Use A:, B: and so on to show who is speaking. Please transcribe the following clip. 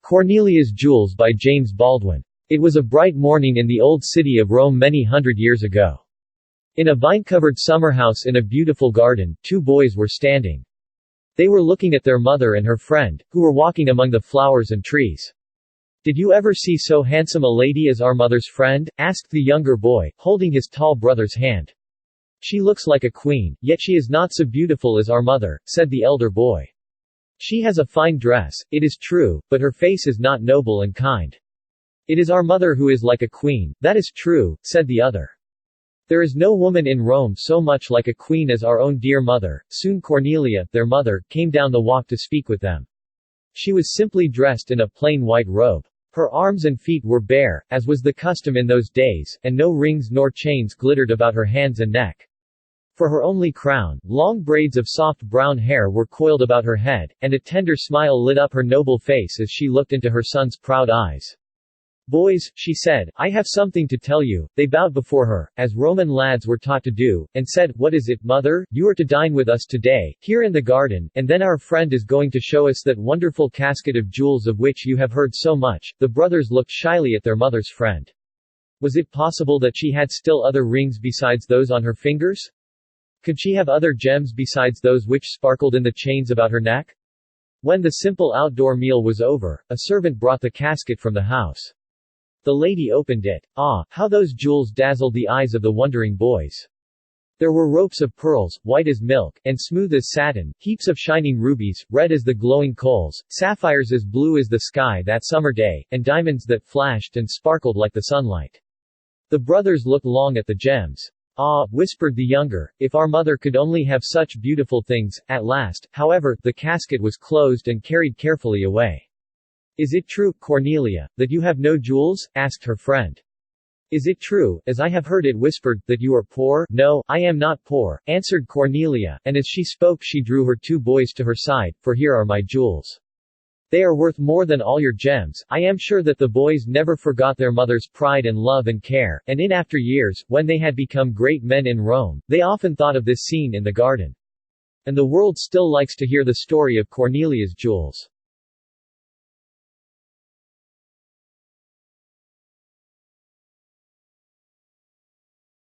A: Cornelia's Jewels by James Baldwin. It was a bright morning in the old city of Rome many hundred years ago. In a vine-covered summerhouse in a beautiful garden, two boys were standing. They were looking at their mother and her friend, who were walking among the flowers and trees. "Did you ever see so handsome a lady as our mother's friend?" asked the younger boy, holding his tall brother's hand. "She looks like a queen, yet she is not so beautiful as our mother," said the elder boy. "She has a fine dress, it is true, but her face is not noble and kind." "It is our mother who is like a queen, that is true," said the other. "There is no woman in Rome so much like a queen as our own dear mother." Soon Cornelia, their mother, came down the walk to speak with them. She was simply dressed in a plain white robe. Her arms and feet were bare, as was the custom in those days, and no rings nor chains glittered about her hands and neck. For her only crown, long braids of soft brown hair were coiled about her head, and a tender smile lit up her noble face as she looked into her son's proud eyes. "Boys," she said, "I have something to tell you." They bowed before her, as Roman lads were taught to do, and said, "What is it, mother? You are to dine with us today, here in the garden, and then our friend is going to show us that wonderful casket of jewels of which you have heard so much." The brothers looked shyly at their mother's friend. Was it possible that she had still other rings besides those on her fingers? Could she have other gems besides those which sparkled in the chains about her neck? When the simple outdoor meal was over, a servant brought the casket from the house. The lady opened it. Ah, how those jewels dazzled the eyes of the wondering boys. There were ropes of pearls, white as milk, and smooth as satin, heaps of shining rubies, red as the glowing coals, sapphires as blue as the sky that summer day, and diamonds that flashed and sparkled like the sunlight. The brothers looked long at the gems. "Ah," whispered the younger, "if our mother could only have such beautiful things." At last, however, the casket was closed and carried carefully away. "Is it true, Cornelia, that you have no jewels?" asked her friend. "Is it true, as I have heard it whispered, that you are poor?" "No, I am not poor," answered Cornelia, and as she spoke she drew her two boys to her side, "for here are my jewels. They are worth more than all your gems." I am sure that the boys never forgot their mother's pride and love and care, and in after years, when they had become great men in Rome, they often thought of this scene in the garden. And the world still likes to hear the story of Cornelia's jewels.